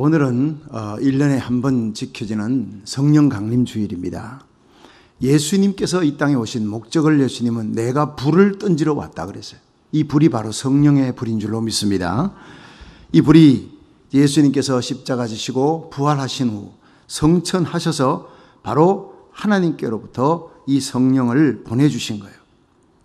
오늘은 1년에 한 번 지켜지는 성령 강림 주일입니다. 예수님께서 이 땅에 오신 목적을 예수님은 내가 불을 던지러 왔다 그랬어요. 이 불이 바로 성령의 불인 줄로 믿습니다. 이 불이 예수님께서 십자가 지시고 부활하신 후 성천하셔서 바로 하나님께로부터 이 성령을 보내주신 거예요.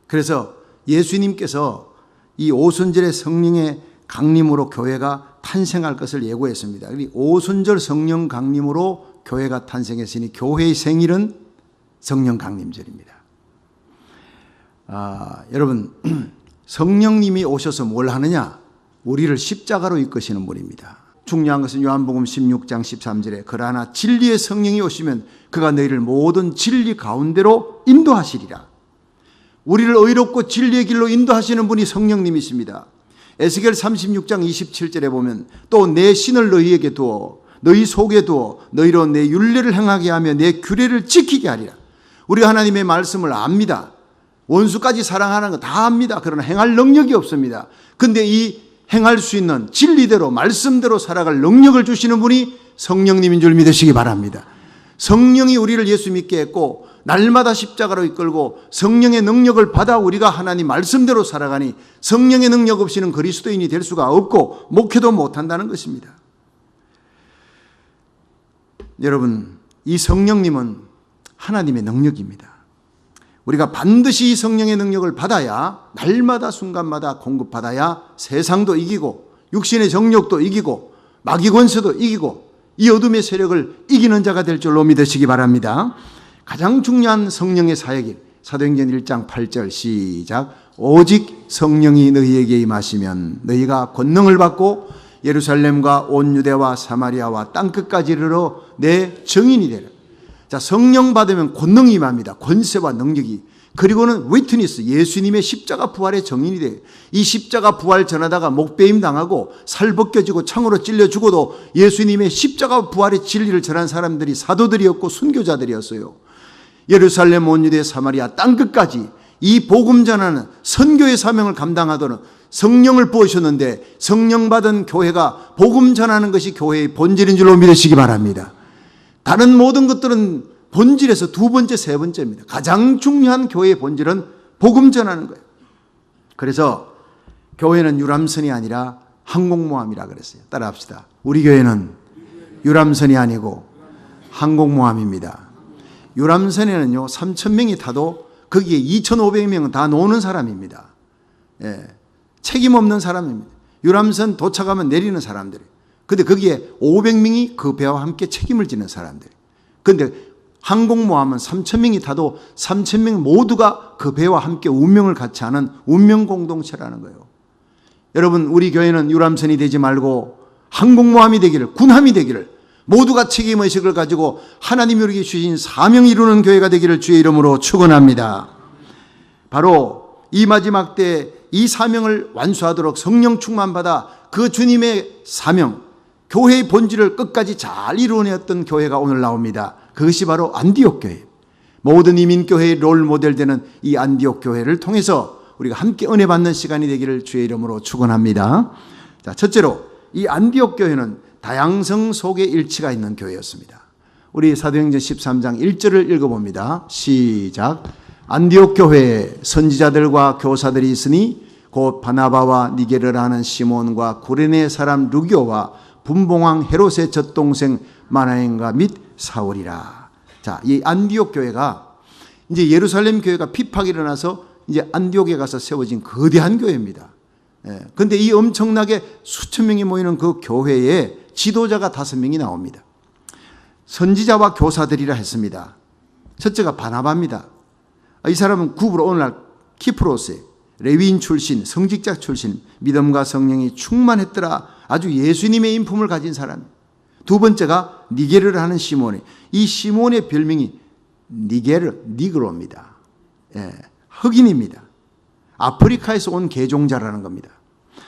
그래서 예수님께서 이 오순절의 성령의 강림으로 교회가 탄생할 것을 예고했습니다. 오순절 성령 강림으로 교회가 탄생했으니 교회의 생일은 성령 강림절입니다. 여러분, 성령님이 오셔서 뭘 하느냐? 우리를 십자가로 이끄시는 분입니다. 중요한 것은 요한복음 16장 13절에 그러나 진리의 성령이 오시면 그가 너희를 모든 진리 가운데로 인도하시리라. 우리를 의롭고 진리의 길로 인도하시는 분이 성령님이십니다. 에스겔 36장 27절에 보면 또 내 신을 너희에게 두어 너희 속에 두어 너희로 내 율례를 행하게 하며 내 규례를 지키게 하리라. 우리가 하나님의 말씀을 압니다. 원수까지 사랑하는 거 다 압니다. 그러나 행할 능력이 없습니다. 근데 이 행할 수 있는 진리대로 말씀대로 살아갈 능력을 주시는 분이 성령님인 줄 믿으시기 바랍니다. 성령이 우리를 예수 믿게 했고 날마다 십자가로 이끌고 성령의 능력을 받아 우리가 하나님 말씀대로 살아가니 성령의 능력 없이는 그리스도인이 될 수가 없고 목회도 못한다는 것입니다. 여러분, 이 성령님은 하나님의 능력입니다. 우리가 반드시 이 성령의 능력을 받아야 날마다 순간마다 공급받아야 세상도 이기고 육신의 정욕도 이기고 마귀 권세도 이기고 이 어둠의 세력을 이기는 자가 될 줄로 믿으시기 바랍니다. 가장 중요한 성령의 사역이 사도행전 1장 8절 시작. 오직 성령이 너희에게 임하시면 너희가 권능을 받고 예루살렘과 온 유대와 사마리아와 땅끝까지 이르러 내 증인이 되라. 자, 성령 받으면 권능이 임합니다. 권세와 능력이. 그리고는 위트니스, 예수님의 십자가 부활의 증인이 돼요. 이 십자가 부활 전하다가 목베임 당하고 살 벗겨지고 창으로 찔려 죽어도 예수님의 십자가 부활의 진리를 전한 사람들이 사도들이었고 순교자들이었어요. 예루살렘, 온 유대, 사마리아 땅끝까지 이 복음 전하는 선교의 사명을 감당하도록 성령을 부으셨는데 성령 받은 교회가 복음 전하는 것이 교회의 본질인 줄로 믿으시기 바랍니다. 다른 모든 것들은 본질에서 두 번째, 세 번째입니다. 가장 중요한 교회의 본질은 복음 전하는 거예요. 그래서 교회는 유람선이 아니라 항공모함이라 그랬어요. 따라합시다. 우리 교회는 유람선이 아니고 항공모함입니다. 유람선에는요 3,000명이 타도 거기에 2,500명은 다 노는 사람입니다. 책임 없는 사람입니다. 유람선 도착하면 내리는 사람들이에요. 근데 거기에 500명이 그 배와 함께 책임을 지는 사람들. 근데 항공모함은 3,000명이 타도 3,000명 모두가 그 배와 함께 운명을 같이 하는 운명 공동체라는 거예요. 여러분, 우리 교회는 유람선이 되지 말고 항공모함이 되기를, 군함이 되기를, 모두가 책임의식을 가지고 하나님이 우리에게 주신 사명을 이루는 교회가 되기를 주의 이름으로 축원합니다. 바로 이 마지막 때 이 사명을 완수하도록 성령 충만받아 그 주님의 사명, 교회의 본질을 끝까지 잘 이루어냈던 교회가 오늘 나옵니다. 그것이 바로 안디옥 교회. 모든 이민교회의 롤모델 되는 이 안디옥 교회를 통해서 우리가 함께 은혜 받는 시간이 되기를 주의 이름으로 축원합니다. 자, 첫째로 이 안디옥 교회는 다양성 속에 일치가 있는 교회였습니다. 우리 사도행전 13장 1절을 읽어봅니다. 시작. 안디옥 교회에 선지자들과 교사들이 있으니 곧 바나바와 니게르라 하는 시몬과 구레네 사람 루교와 분봉왕 헤롯의 젖동생 마나엔과 및 사울이라. 자, 이 안디옥 교회가 이제 예루살렘 교회가 피팍이 일어나서 이제 안디옥에 가서 세워진 거대한 교회입니다. 근데 이 엄청나게 수천 명이 모이는 그 교회에 지도자가 5명이 나옵니다. 선지자와 교사들이라 했습니다. 첫째가 바나바입니다. 이 사람은 구브로 오늘날 키프로스에 레위인 출신, 성직자 출신, 믿음과 성령이 충만했더라. 아주 예수님의 인품을 가진 사람. 두 번째가 니게르를 하는 시몬이. 이 시몬의 별명이 니그로입니다. 흑인입니다. 아프리카에서 온 개종자라는 겁니다.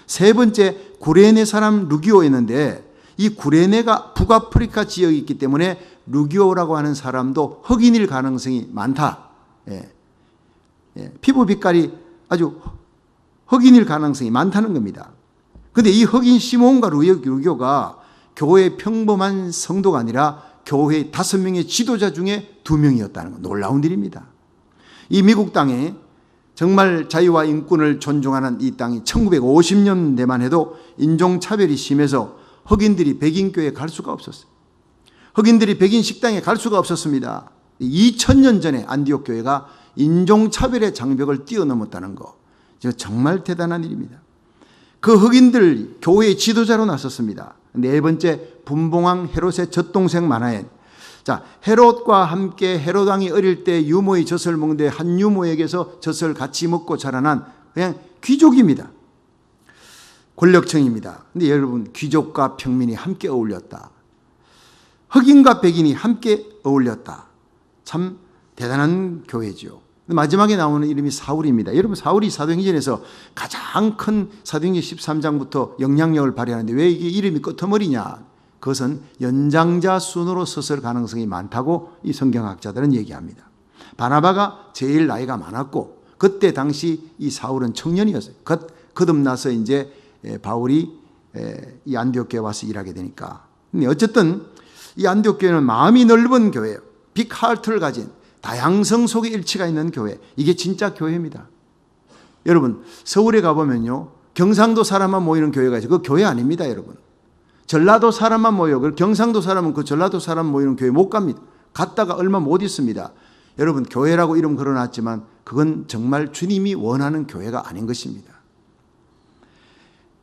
세 번째, 구레네 사람 루기오였는데 이 구레네가 북아프리카 지역이 있기 때문에 루기오라고 하는 사람도 흑인일 가능성이 많다. 피부 빛깔이 아주 흑인일 가능성이 많다는 겁니다. 그런데 이 흑인 시몬과 루교가 교회의 평범한 성도가 아니라 교회의 5명의 지도자 중에 2명이었다는 건 놀라운 일입니다. 이 미국 땅에 정말 자유와 인권을 존중하는 이 땅이 1950년대만 해도 인종차별이 심해서 흑인들이 백인교회에 갈 수가 없었어요. 흑인들이 백인 식당에 갈 수가 없었습니다. 2000년 전에 안디옥 교회가 인종차별의 장벽을 뛰어넘었다는 거, 정말 대단한 일입니다. 그 흑인들 교회의 지도자로 나섰습니다. 4번째, 분봉왕 헤롯의 젖동생 마나엔. 자, 헤롯과 함께 헤롯 왕이 어릴 때 유모의 젖을 먹는데 한 유모에게서 젖을 같이 먹고 자라난 그냥 귀족입니다. 권력층입니다. 근데 여러분, 귀족과 평민이 함께 어울렸다. 흑인과 백인이 함께 어울렸다. 참 대단한 교회죠. 마지막에 나오는 이름이 사울입니다. 여러분, 사울이 사도행전에서 가장 큰 사도행전 13장부터 영향력을 발휘하는데 왜 이게 이름이 끄트머리냐? 그것은 연장자 순으로 썼을 가능성이 많다고 이 성경학자들은 얘기합니다. 바나바가 제일 나이가 많았고 그때 당시 이 사울은 청년이었어요. 거듭나서 이제 바울이 이 안디옥 교회에 와서 일하게 되니까. 근데 어쨌든 이 안디옥 교회는 마음이 넓은 교회예요. 빅하트를 가진 다양성 속에 일치가 있는 교회. 이게 진짜 교회입니다. 여러분, 서울에 가보면요, 경상도 사람만 모이는 교회가 있어요. 그거 교회 아닙니다, 여러분. 전라도 사람만 모여. 경상도 사람은 그 전라도 사람 모이는 교회 못 갑니다. 갔다가 얼마 못 있습니다. 여러분, 교회라고 이름 걸어놨지만 그건 정말 주님이 원하는 교회가 아닌 것입니다.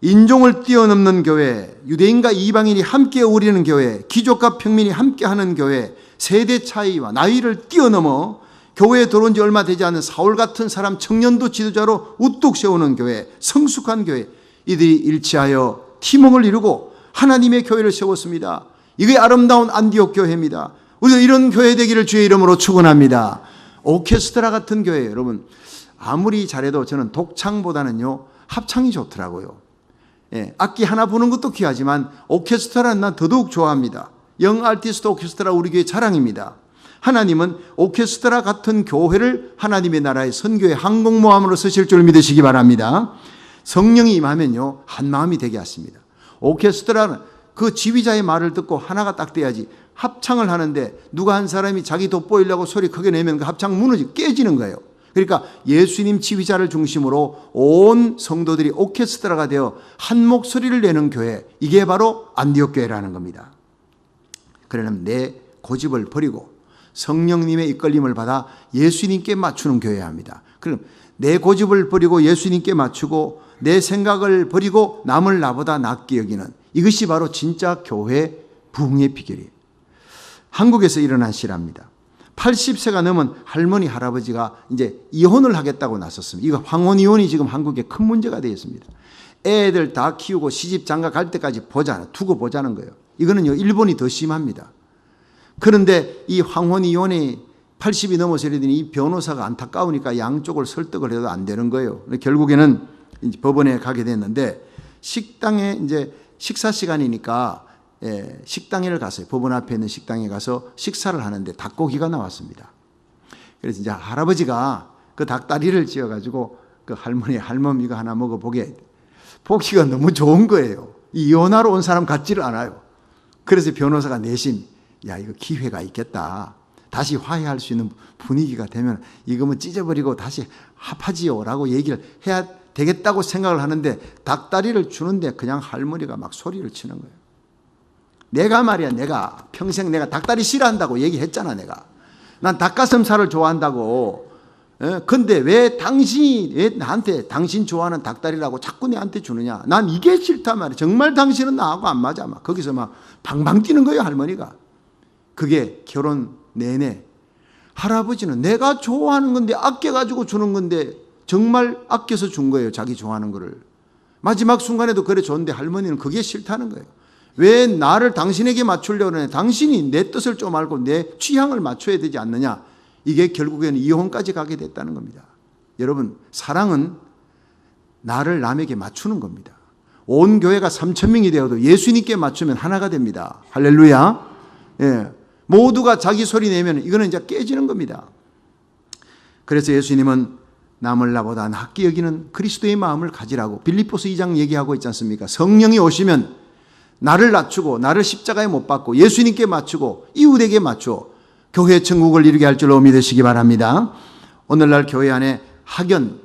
인종을 뛰어넘는 교회, 유대인과 이방인이 함께 어울리는 교회, 귀족과 평민이 함께하는 교회, 세대 차이와 나이를 뛰어넘어 교회에 들어온 지 얼마 되지 않은 사울 같은 사람 청년도 지도자로 우뚝 세우는 교회, 성숙한 교회, 이들이 일치하여 팀워크를 이루고 하나님의 교회를 세웠습니다. 이게 아름다운 안디옥 교회입니다. 우리도 이런 교회 되기를 주의 이름으로 축원합니다. 오케스트라 같은 교회, 여러분 아무리 잘해도 저는 독창보다는요 합창이 좋더라고요. 악기 하나 부는 것도 귀하지만 오케스트라는 난 더더욱 좋아합니다. 영 아티스트 오케스트라 우리 교회 자랑입니다. 하나님은 오케스트라 같은 교회를 하나님의 나라의 선교의 항공모함으로 쓰실 줄 믿으시기 바랍니다. 성령이 임하면요 한 마음이 되게 하십니다. 오케스트라는 그 지휘자의 말을 듣고 하나가 딱 돼야지. 합창을 하는데 누가 한 사람이 자기 돋보이려고 소리 크게 내면 그 합창 무너지고 깨지는 거예요. 그러니까 예수님 지휘자를 중심으로 온 성도들이 오케스트라가 되어 한 목소리를 내는 교회, 이게 바로 안디옥 교회라는 겁니다. 그러려면 내 고집을 버리고 성령님의 이끌림을 받아 예수님께 맞추는 교회여야 합니다. 그럼 내 고집을 버리고 예수님께 맞추고 내 생각을 버리고 남을 나보다 낫게 여기는, 이것이 바로 진짜 교회 부흥의 비결이에요. 한국에서 일어난 실화입니다. 80세가 넘은 할머니 할아버지가 이제 이혼을 하겠다고 나섰습니다. 이거 황혼이혼이 지금 한국에 큰 문제가 되어 있습니다. 애들 다 키우고 시집 장가 갈 때까지 두고 보자는 거예요. 이거는요 일본이 더 심합니다. 그런데 이 황혼이혼이 80이 넘어서 이러더니 이 변호사가 안타까우니까 양쪽을 설득을 해도 안 되는 거예요. 결국에는 이제 법원에 가게 됐는데, 식당에 이제 식사 시간이니까 식당에를 갔어요. 법원 앞에 있는 식당에 가서 식사를 하는데 닭고기가 나왔습니다. 그래서 이제 할아버지가 그 닭다리를 찧어가지고 그 할머니 이거 하나 먹어보게, 보기가 너무 좋은 거예요. 이혼하러 온 사람 같지를 않아요. 그래서 변호사가 내심, 야 이거 기회가 있겠다, 다시 화해할 수 있는 분위기가 되면 이거 뭐 찢어버리고 다시 합하지요 라고 얘기를 해야 되겠다고 생각을 하는데, 닭다리를 주는데 그냥 할머니가 막 소리를 치는 거예요. 내가 말이야, 내가 평생 내가 닭다리 싫어한다고 얘기했잖아. 난 닭가슴살을 좋아한다고. 근데 왜 당신이 왜 나한테 당신 좋아하는 닭다리라고 자꾸 내한테 주느냐. 난 이게 싫단 말이야. 정말 당신은 나하고 안 맞아. 막 거기서 막 방방 뛰는 거예요, 할머니가. 그게 결혼 내내 할아버지는 내가 좋아하는 건데 아껴가지고 주는 건데 정말 아껴서 준 거예요, 자기 좋아하는 거를. 마지막 순간에도 그래 줬는데 할머니는 그게 싫다는 거예요. 왜 나를 당신에게 맞추려고 하냐. 당신이 내 뜻을 좀 알고 내 취향을 맞춰야 되지 않느냐. 이게 결국에는 이혼까지 가게 됐다는 겁니다. 여러분, 사랑은 나를 남에게 맞추는 겁니다. 온 교회가 3,000명이 되어도 예수님께 맞추면 하나가 됩니다. 할렐루야. 예. 모두가 자기 소리 내면 이거는 이제 깨지는 겁니다. 그래서 예수님은 남을 나보다 낫게 여기는 그리스도의 마음을 가지라고 빌립보서 2장 얘기하고 있지 않습니까? 성령이 오시면 나를 낮추고 나를 십자가에 못 박고 예수님께 맞추고 이웃에게 맞추어 교회 천국을 이루게 할 줄로 믿으시기 바랍니다. 오늘날 교회 안에 학연,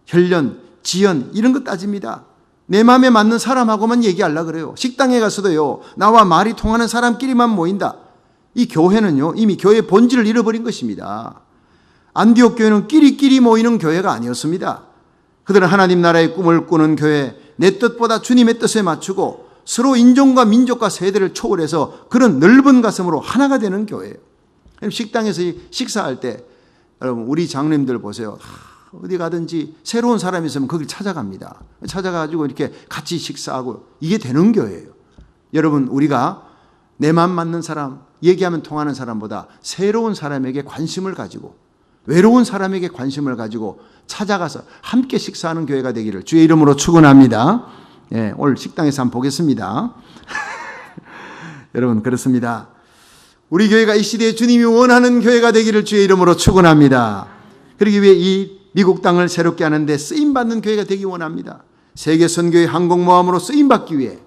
혈연, 지연 이런 거 따집니다. 내 마음에 맞는 사람하고만 얘기하려고 그래요. 식당에 가서도요, 나와 말이 통하는 사람끼리만 모인다. 이 교회는요, 이미 교회의 본질을 잃어버린 것입니다. 안디옥 교회는 끼리끼리 모이는 교회가 아니었습니다. 그들은 하나님 나라의 꿈을 꾸는 교회, 내 뜻보다 주님의 뜻에 맞추고 서로 인종과 민족과 세대를 초월해서 그런 넓은 가슴으로 하나가 되는 교회예요. 식당에서 식사할 때 여러분 우리 장로님들 보세요. 어디 가든지 새로운 사람이 있으면 거길 찾아갑니다. 찾아가지고 이렇게 같이 식사하고 이게 되는 교회예요. 여러분 우리가 내 맘 맞는 사람, 얘기하면 통하는 사람보다 새로운 사람에게 관심을 가지고 외로운 사람에게 관심을 가지고 찾아가서 함께 식사하는 교회가 되기를 주의 이름으로 축원합니다. 예, 오늘 식당에서 한번 보겠습니다. 여러분 그렇습니다. 우리 교회가 이 시대에 주님이 원하는 교회가 되기를 주의 이름으로 축원합니다. 그러기 위해 이 미국 땅을 새롭게 하는데 쓰임받는 교회가 되기 원합니다. 세계 선교의 항공모함으로 쓰임받기 위해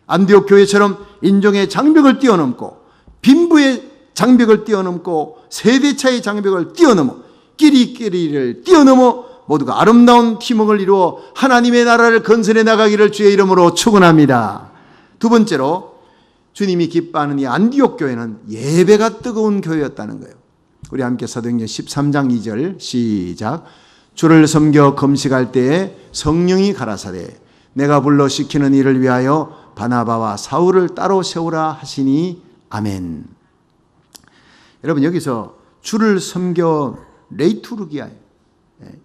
안디옥 교회처럼 인종의 장벽을 뛰어넘고 빈부의 장벽을 뛰어넘고 세대차의 장벽을 뛰어넘어 끼리끼리를 뛰어넘어 모두가 아름다운 팀워크를 이루어 하나님의 나라를 건설해 나가기를 주의 이름으로 축원합니다. 두 번째로 주님이 기뻐하는 이 안디옥 교회는 예배가 뜨거운 교회였다는 거예요. 우리 함께 사도행전 13장 2절 시작. 주를 섬겨 금식할 때에 성령이 가라사대 내가 불러 시키는 일을 위하여 바나바와 사울을 따로 세우라 하시니 아멘. 여러분 여기서 주를 섬겨 레이투르기아,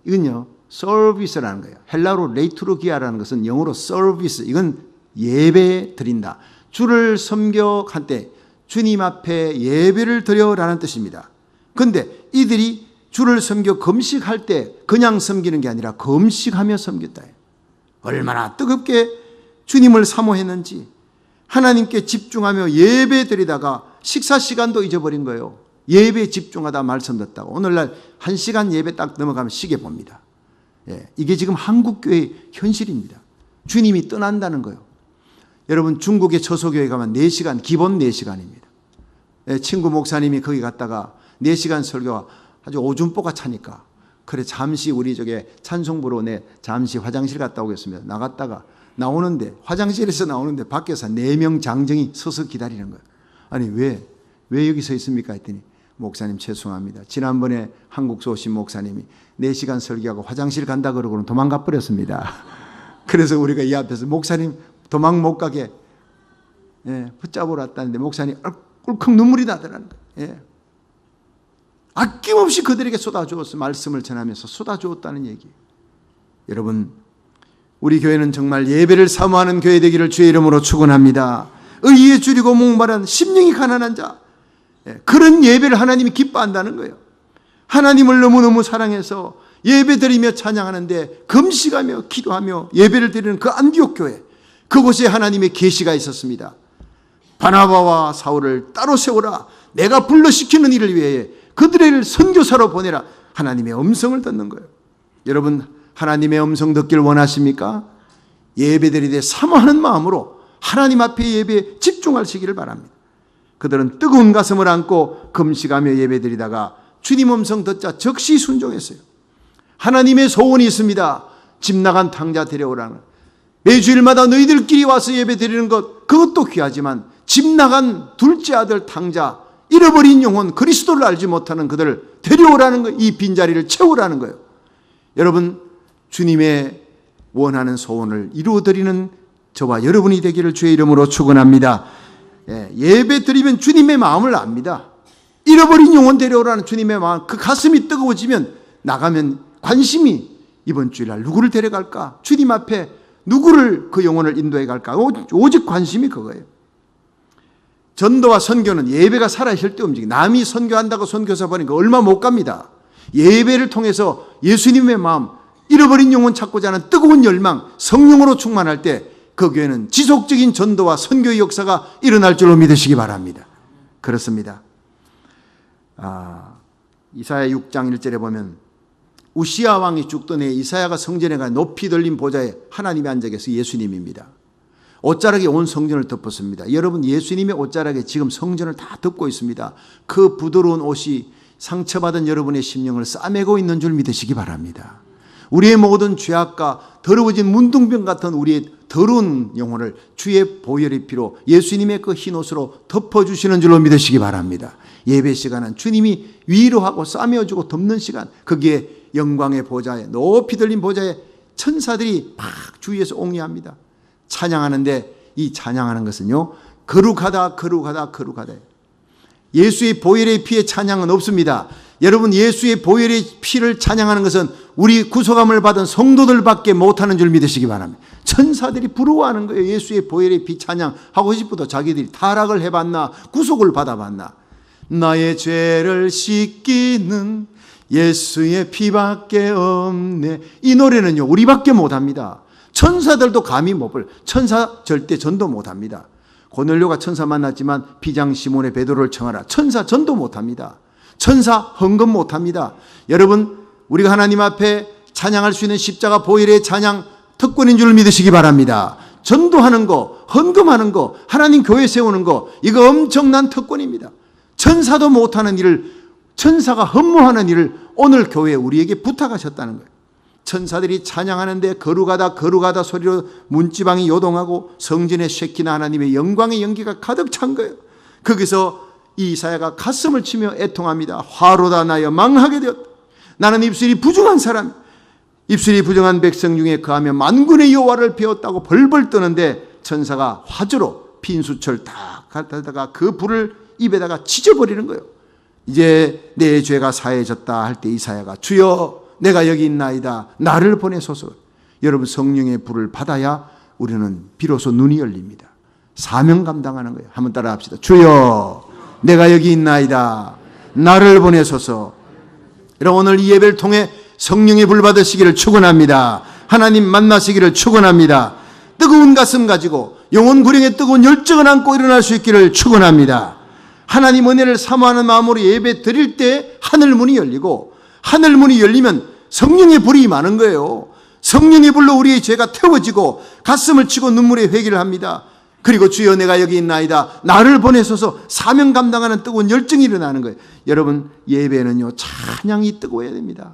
이건요 서비스라는 거예요. 헬라어로 레이투르기아라는 것은 영어로 서비스, 이건 예배 드린다. 주를 섬겨 할 때 주님 앞에 예배를 드려라는 뜻입니다. 그런데 이들이 주를 섬겨 금식할 때 그냥 섬기는 게 아니라 금식하며 섬겼다. 얼마나 뜨겁게 주님을 사모했는지 하나님께 집중하며 예배 드리다가 식사 시간도 잊어버린 거예요. 예배에 집중하다 말씀 듣다가 오늘날 1시간 예배 딱 넘어가면 시계 봅니다. 예, 이게 지금 한국교회의 현실입니다. 주님이 떠난다는 거예요. 여러분 중국의 처소교회 가면 4시간, 기본 4시간입니다. 예, 친구 목사님이 거기 갔다가 4시간 설교가 아주 오줌보가 차니까 그래 잠시 우리 저게 찬송부로 잠시 화장실 갔다 오겠습니다. 나갔다가 나오는데 화장실에서 나오는데 밖에서 4명 장정이 서서 기다리는 거예요. 아니 왜 여기 서 있습니까 했더니 목사님 죄송합니다. 지난번에 한국서 오신 목사님이 4시간 설교하고 화장실 간다 그러고는 도망가 버렸습니다. 그래서 우리가 이 앞에서 목사님 도망 못 가게 붙잡으러 왔다는데 목사님 꿀꺽 눈물이 나더라는 거예요. 아낌없이 그들에게 쏟아주었어. 말씀을 전하면서 쏟아주었다는 얘기예요. 여러분 우리 교회는 정말 예배를 사모하는 교회 되기를 주의 이름으로 축원합니다. 의에 줄이고 목마른 심령이 가난한 자, 그런 예배를 하나님이 기뻐한다는 거예요. 하나님을 너무너무 사랑해서 예배드리며 찬양하는데 금식하며 기도하며 예배를 드리는 그 안디옥 교회, 그곳에 하나님의 계시가 있었습니다. 바나바와 사울을 따로 세우라. 내가 불러시키는 일을 위해 그들을 선교사로 보내라. 하나님의 음성을 듣는 거예요. 여러분 하나님의 음성 듣길 원하십니까? 예배드리되 사모하는 마음으로 하나님 앞에 예배에 집중하시기를 바랍니다. 그들은 뜨거운 가슴을 안고 금식하며 예배드리다가 주님 음성 듣자 즉시 순종했어요. 하나님의 소원이 있습니다. 집 나간 탕자 데려오라는. 매주일마다 너희들끼리 와서 예배드리는 것, 그것도 귀하지만 집 나간 둘째 아들 탕자, 잃어버린 영혼, 그리스도를 알지 못하는 그들을 데려오라는 거예요. 이 빈자리를 채우라는 거예요. 여러분 주님의 원하는 소원을 이루어드리는 저와 여러분이 되기를 주의 이름으로 축원합니다. 예배 드리면 주님의 마음을 압니다. 잃어버린 영혼 데려오라는 주님의 마음, 그 가슴이 뜨거워지면 나가면 관심이 이번 주일날 누구를 데려갈까? 주님 앞에 누구를 그 영혼을 인도해 갈까? 오직 관심이 그거예요. 전도와 선교는 예배가 살아있을 때 움직여요. 남이 선교한다고 선교사 보니까 얼마 못 갑니다. 예배를 통해서 예수님의 마음, 잃어버린 영혼 찾고자 하는 뜨거운 열망, 성령으로 충만할 때 그 교회는 지속적인 전도와 선교의 역사가 일어날 줄로 믿으시기 바랍니다. 그렇습니다. 이사야 6장 1절에 보면 우시야 왕이 죽던 해 이사야가 성전에 가 높이 들린 보좌에 하나님이 앉아 계서 예수님입니다. 옷자락이 온 성전을 덮었습니다. 여러분, 예수님의 옷자락에 지금 성전을 다 덮고 있습니다. 그 부드러운 옷이 상처받은 여러분의 심령을 싸매고 있는 줄 믿으시기 바랍니다. 우리의 모든 죄악과 더러워진 문둥병 같은 우리의 더러운 영혼을 주의 보혈의 피로 예수님의 그 흰 옷으로 덮어주시는 줄로 믿으시기 바랍니다. 예배 시간은 주님이 위로하고 싸매어주고 덮는 시간, 거기에 영광의 보좌에, 높이 들린 보좌에 천사들이 막 주위에서 옹이합니다. 찬양하는데, 이 찬양하는 것은요, 거룩하다 거룩하다 거룩하다. 예수의 보혈의 피의 찬양은 없습니다. 여러분, 예수의 보혈의 피를 찬양하는 것은 우리 구속함을 받은 성도들밖에 못하는 줄 믿으시기 바랍니다. 천사들이 부러워하는 거예요. 예수의 보혈의 피 찬양하고 싶어도 자기들이 타락을 해봤나, 구속을 받아봤나. 나의 죄를 씻기는 예수의 피밖에 없네. 이 노래는요, 우리밖에 못합니다. 천사들도 감히 못 불. 천사 절대 전도 못합니다. 고넬료가 천사 만났지만 비장 시몬의 베드로를 청하라. 천사 전도 못합니다. 천사 헌금 못합니다. 여러분, 우리가 하나님 앞에 찬양할 수 있는 십자가 보혈의 찬양 특권인 줄 믿으시기 바랍니다. 전도하는 거, 헌금하는 거, 하나님 교회 세우는 거, 이거 엄청난 특권입니다. 천사도 못하는 일을, 천사가 헌무하는 일을 오늘 교회에 우리에게 부탁하셨다는 거예요. 천사들이 찬양하는데 거룩하다 거룩하다 소리로 문지방이 요동하고 성전의 쉐키나 하나님의 영광의 연기가 가득 찬 거예요. 거기서 이사야가 가슴을 치며 애통합니다. 화로다 나여 망하게 되었다. 나는 입술이 부정한 사람, 입술이 부정한 백성 중에 거하며 만군의 여호와를 배웠다고 벌벌 떠는데 천사가 화주로 빈수철 딱 갖다가 그 불을 입에다가 찢어버리는 거예요. 이제 내 죄가 사해졌다 할 때 이사야가 주여 내가 여기 있나이다 나를 보내소서. 여러분, 성령의 불을 받아야 우리는 비로소 눈이 열립니다. 사명 감당하는 거예요. 한번 따라 합시다. 주여 내가 여기 있나이다 나를 보내소서. 여러분, 오늘 이 예배를 통해 성령의 불 받으시기를 축원합니다. 하나님 만나시기를 축원합니다. 뜨거운 가슴 가지고 영혼 구령의 뜨거운 열정을 안고 일어날 수 있기를 축원합니다. 하나님 은혜를 사모하는 마음으로 예배 드릴 때 하늘 문이 열리고, 하늘 문이 열리면 성령의 불이 임하는 거예요. 성령의 불로 우리의 죄가 태워지고 가슴을 치고 눈물의 회개를 합니다. 그리고 주여 내가 여기 있나이다 나를 보내소서. 사명 감당하는 뜨거운 열정이 일어나는 거예요. 여러분, 예배는요 찬양이 뜨거워야 됩니다.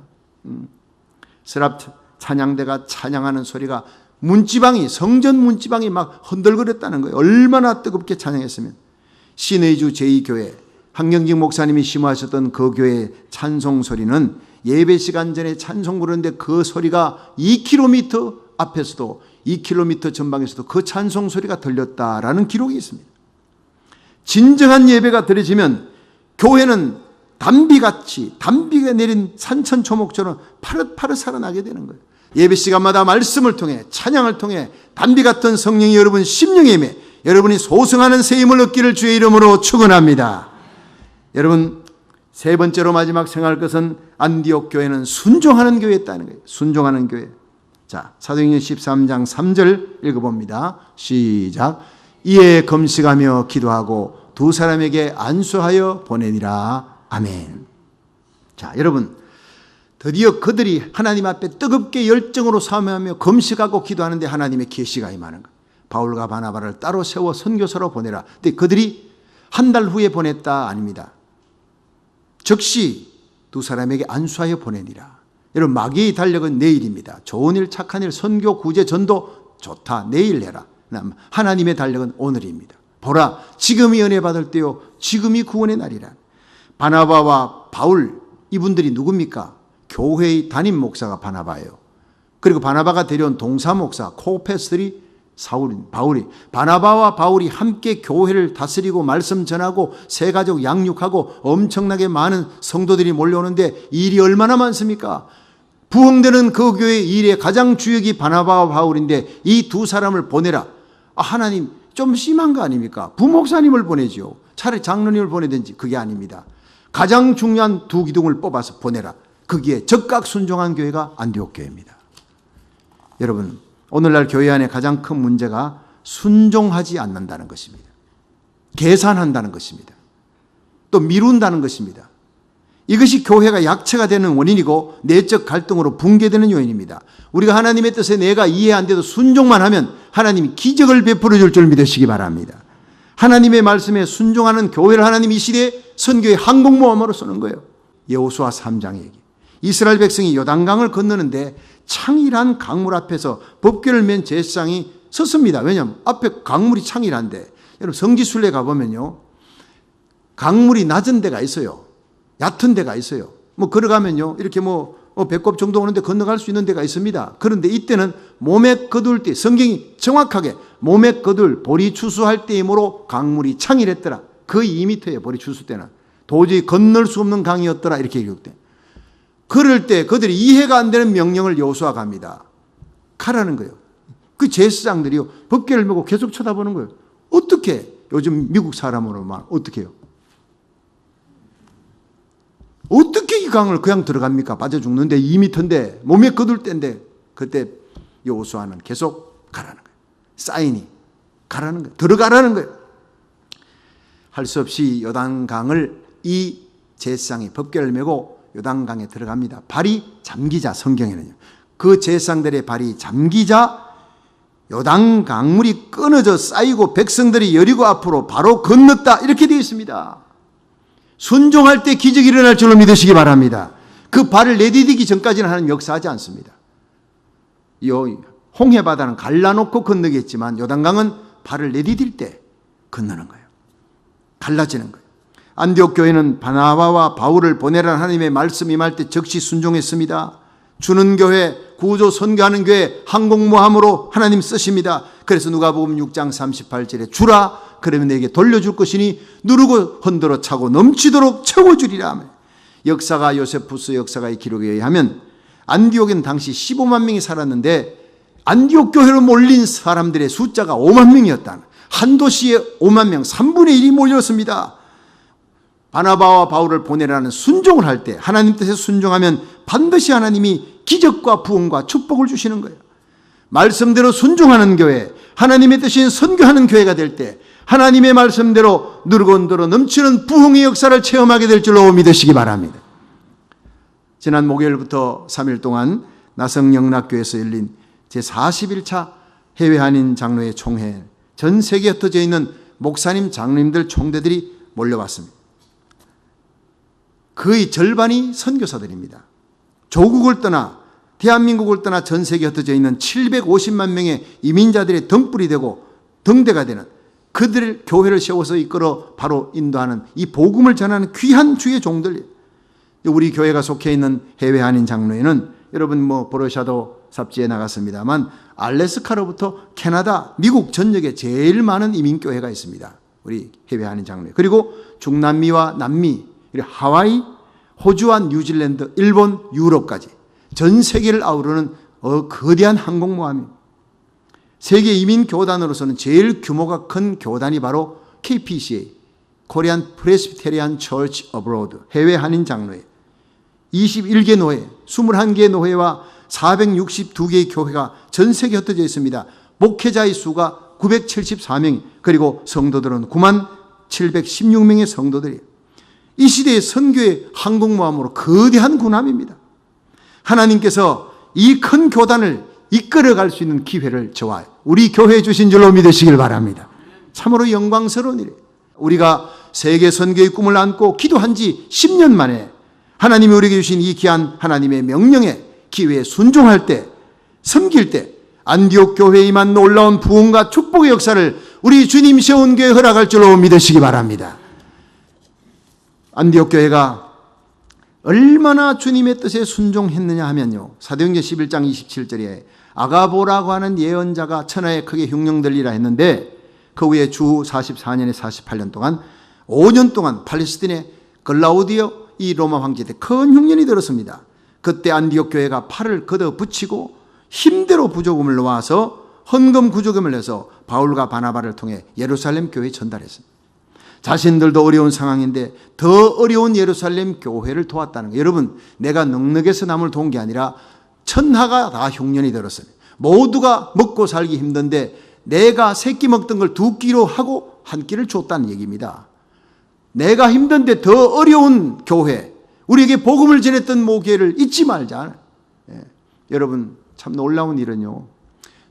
스랍 찬양대가 찬양하는 소리가 문지방이, 성전 문지방이 막 흔들거렸다는 거예요. 얼마나 뜨겁게 찬양했으면. 신의 주 제2교회 한경직 목사님이 심화하셨던 그 교회의 찬송 소리는 예배 시간 전에 찬송 부르는데 그 소리가 2km 앞에서도 2km 전방에서도 그 찬송 소리가 들렸다라는 기록이 있습니다. 진정한 예배가 드려지면 교회는 담비같이, 담비가 내린 산천초목처럼 파릇파릇 살아나게 되는 거예요. 예배 시간마다 말씀을 통해, 찬양을 통해 담비 같은 성령이 여러분 심령에 임해 여러분이 소승하는 세임을 얻기를 주의 이름으로 축원합니다. 여러분, 세 번째로 마지막 생각할 것은 안디옥 교회는 순종하는 교회였다는 거예요. 순종하는 교회. 자, 사도행전 13장 3절 읽어봅니다. 시작. 이에 금식하며 기도하고 두 사람에게 안수하여 보내니라. 아멘. 자, 여러분, 드디어 그들이 하나님 앞에 뜨겁게 열정으로 사모하며 금식하고 기도하는데 하나님의 계시가 임하는 거예요. 바울과 바나바를 따로 세워 선교사로 보내라. 근데 그들이 한 달 후에 보냈다 아닙니다. 즉시 두 사람에게 안수하여 보내니라. 여러분, 마귀의 달력은 내일입니다. 좋은 일, 착한 일, 선교, 구제, 전도 좋다. 내일 해라. 하나님의 달력은 오늘입니다. 보라, 지금이 은혜 받을 때요, 지금이 구원의 날이라. 바나바와 바울, 이분들이 누굽니까? 교회의 담임 목사가 바나바예요. 그리고 바나바가 데려온 동사 목사, 코패스들이 바울이, 바나바와 바울이 함께 교회를 다스리고 말씀 전하고 새 가족 양육하고 엄청나게 많은 성도들이 몰려오는데 일이 얼마나 많습니까? 부흥되는 그 교회의 일의 가장 주역이 바나바와 바울인데 이 두 사람을 보내라. 하나님 좀 심한 거 아닙니까? 부목사님을 보내지요. 차라리 장로님을 보내든지. 그게 아닙니다. 가장 중요한 두 기둥을 뽑아서 보내라. 거기에 적각 순종한 교회가 안디옥 교회입니다. 여러분, 오늘날 교회 안에 가장 큰 문제가 순종하지 않는다는 것입니다. 계산한다는 것입니다. 또 미룬다는 것입니다. 이것이 교회가 약체가 되는 원인이고 내적 갈등으로 붕괴되는 요인입니다. 우리가 하나님의 뜻에 내가 이해 안 돼도 순종만 하면 하나님이 기적을 베풀어 줄 줄 믿으시기 바랍니다. 하나님의 말씀에 순종하는 교회를 하나님이 이 시대에 선교의 항공모함으로 쓰는 거예요. 여호수아 3장 얘기. 이스라엘 백성이 요단강을 건너는데 창일한 강물 앞에서 법궤를 맨 제사장이 섰습니다. 왜냐하면 앞에 강물이 창일한데, 여러분 성지순례 가보면요, 강물이 낮은 데가 있어요. 얕은 데가 있어요. 뭐 걸어가면요, 이렇게 배꼽 정도 오는데 건너갈 수 있는 데가 있습니다. 그런데 이때는 몸에 거둘 때, 성경이 정확하게 몸에 거둘 보리 추수할 때이므로 강물이 창일했더라. 거의 2m예요. 보리 추수 때는 도저히 건널 수 없는 강이었더라, 이렇게 기록돼. 그럴 때 그들이 이해가 안 되는 명령을 여호수아가 합니다. 가라는 거예요. 그 제사장들이요, 법궤를 메고 계속 쳐다보는 거예요. 어떻게, 요즘 미국 사람으로 말 어떻게 해요? 어떻게 이 강을 그냥 들어갑니까? 빠져 죽는데 2m인데 몸에 거둘 때인데. 그때 여호수아는 계속 가라는 거예요. 사인이 가라는 거예요. 들어가라는 거예요. 할 수 없이 요단강을 이 제사장이 법궤를 메고 요단강에 들어갑니다. 발이 잠기자, 성경에는요, 그 제사장들의 발이 잠기자 요단 강물이 끊어져 쌓이고 백성들이 여리고 앞으로 바로 건넜다, 이렇게 되어 있습니다. 순종할 때 기적이 일어날 줄로 믿으시기 바랍니다. 그 발을 내디디기 전까지는 하나님 역사하지 않습니다. 홍해 바다는 갈라놓고 건너겠지만 요단강은 발을 내디딜 때 건너는 거예요. 갈라지는 거예요. 안디옥 교회는 바나바와 바울을 보내라는 하나님의 말씀 임할 때 즉시 순종했습니다. 주는 교회, 구조 선교하는 교회, 항공모함으로 하나님 쓰십니다. 그래서 누가복음 6장 38절에 주라, 그러면 내게 돌려줄 것이니 누르고 흔들어 차고 넘치도록 채워주리라. 역사가, 요세푸스 역사가의 기록에 의하면 안디옥에는 당시 15만 명이 살았는데 안디옥 교회로 몰린 사람들의 숫자가 5만 명이었다. 한 도시에 5만 명, 3분의 1이 몰렸습니다. 바나바와 바울을 보내라는 순종을 할 때, 하나님 뜻에 순종하면 반드시 하나님이 기적과 부흥과 축복을 주시는 거예요. 말씀대로 순종하는 교회, 하나님의 뜻인 선교하는 교회가 될 때 하나님의 말씀대로 누르고 흔들어 넘치는 부흥의 역사를 체험하게 될 줄로 믿으시기 바랍니다. 지난 목요일부터 3일 동안 나성영락교회에서 열린 제41차 해외 한인 장로회 총회, 전 세계에 흩어져 있는 목사님, 장로님들, 총대들이 몰려왔습니다. 거의 절반이 선교사들입니다. 조국을 떠나, 대한민국을 떠나 전 세계에 흩어져 있는 750만 명의 이민자들의 등불이 되고 등대가 되는, 그들의 교회를 세워서 이끌어 바로 인도하는 이 복음을 전하는 귀한 주의 종들. 우리 교회가 속해 있는 해외 한인 장로회는 여러분 보러샤도 삽지에 나갔습니다만 알래스카로부터 캐나다, 미국 전역에 제일 많은 이민교회가 있습니다. 우리 해외 한인 장로회. 그리고 중남미와 남미, 하와이, 호주와 뉴질랜드, 일본, 유럽까지 전 세계를 아우르는 거대한 항공모함입니다. 세계 이민 교단으로서는 제일 규모가 큰 교단이 바로 KPCA, Korean Presbyterian Church Abroad, 해외 한인 장로회. 21개 노회, 21개 노회와 462개의 교회가 전 세계에 흩어져 있습니다. 목회자의 수가 974명, 그리고 성도들은 9716명의 성도들이에요. 이 시대의 선교의 항공모함으로 거대한 군함입니다. 하나님께서 이 큰 교단을 이끌어갈 수 있는 기회를 저와 우리 교회에 주신 줄로 믿으시길 바랍니다. 참으로 영광스러운 일이에요. 우리가 세계 선교의 꿈을 안고 기도한 지 10년 만에 하나님이 우리에게 주신 이 귀한 하나님의 명령에, 기회에 순종할 때, 섬길 때 안디옥 교회에 임한 놀라운 부흥과 축복의 역사를 우리 주님 세운 교회에 허락할 줄로 믿으시기 바랍니다. 안디옥 교회가 얼마나 주님의 뜻에 순종했느냐 하면요, 사도행전 11장 27절에 아가보라고 하는 예언자가 천하에 크게 흉령들리라 했는데 그 후에 주 44년에 48년 동안 5년 동안 팔레스틴의 글라우디오 이 로마 황제한테 큰 흉년이 들었습니다. 그때 안디옥 교회가 팔을 걷어붙이고 힘대로 부조금을 놓아서 헌금 구조금을 내서 바울과 바나바를 통해 예루살렘 교회에 전달했습니다. 자신들도 어려운 상황인데 더 어려운 예루살렘 교회를 도왔다는 거예요. 여러분, 내가 넉넉해서 남을 도운 게 아니라 천하가 다 흉년이 들었어요. 모두가 먹고 살기 힘든데 내가 새끼 먹던 걸 두 끼로 하고 한 끼를 줬다는 얘기입니다. 내가 힘든데 더 어려운 교회, 우리에게 복음을 전했던 모교회를 잊지 말자. 여러분 참 놀라운 일은요,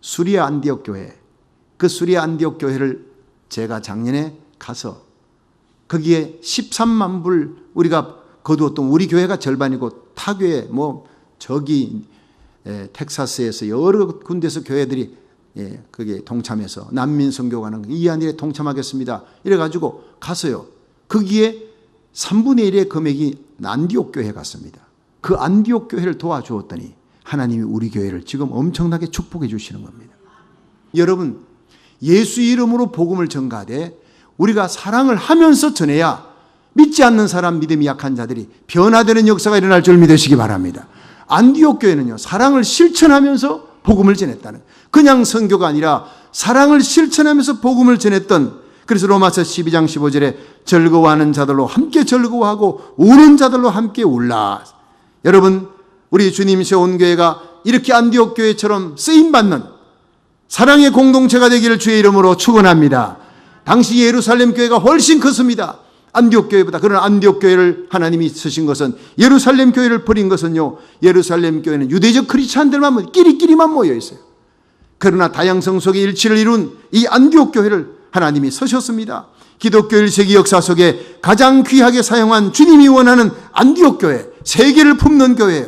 수리아 안디옥 교회, 그 수리아 안디옥 교회를 제가 작년에 가서 거기에 13만 불 우리가 거두었던, 우리 교회가 절반이고 타 교회 저기 텍사스에서 여러 군데서 교회들이 거기에 동참해서 난민 선교가는 이 안일에 동참하겠습니다. 이래가지고 가서요, 거기에 3분의 1의 금액이 안디옥 교회에 갔습니다. 그 안디옥 교회를 도와주었더니 하나님이 우리 교회를 지금 엄청나게 축복해 주시는 겁니다. 여러분, 예수 이름으로 복음을 전가하되 우리가 사랑을 하면서 전해야 믿지 않는 사람, 믿음이 약한 자들이 변화되는 역사가 일어날 줄 믿으시기 바랍니다. 안디옥 교회는요, 사랑을 실천하면서 복음을 전했다는, 그냥 선교가 아니라 사랑을 실천하면서 복음을 전했던, 그래서 로마서 12장 15절에 즐거워하는 자들로 함께 즐거워하고 우는 자들로 함께 울라. 여러분, 우리 주님 세운 교회가 이렇게 안디옥 교회처럼 쓰임받는 사랑의 공동체가 되기를 주의 이름으로 축원합니다. 당시 예루살렘 교회가 훨씬 컸습니다. 안디옥 교회보다. 그러나 안디옥 교회를 하나님이 쓰신 것은, 예루살렘 교회를 버린 것은요, 예루살렘 교회는 유대적 크리스찬들만 끼리끼리만 모여 있어요. 그러나 다양성 속에 일치를 이룬 이 안디옥 교회를 하나님이 서셨습니다. 기독교 1세기 역사 속에 가장 귀하게 사용한 주님이 원하는 안디옥 교회, 세계를 품는 교회예요.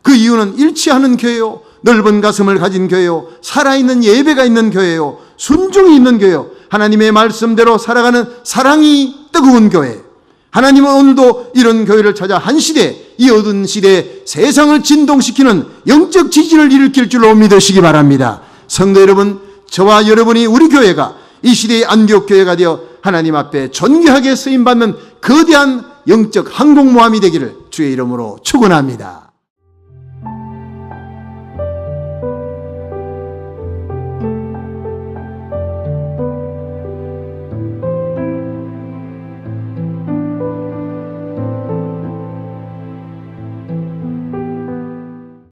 그 이유는 일치하는 교회요, 넓은 가슴을 가진 교회요, 살아있는 예배가 있는 교회요, 순종이 있는 교회요, 하나님의 말씀대로 살아가는 사랑이 뜨거운 교회. 하나님은 오늘도 이런 교회를 찾아 한 시대, 이 어두운 시대에 세상을 진동시키는 영적 지진을 일으킬 줄로 믿으시기 바랍니다. 성도 여러분, 저와 여러분이, 우리 교회가 이 시대의 안디옥 교회가 되어 하나님 앞에 존귀하게 쓰임받는 거대한 영적 항공모함이 되기를 주의 이름으로 축원합니다.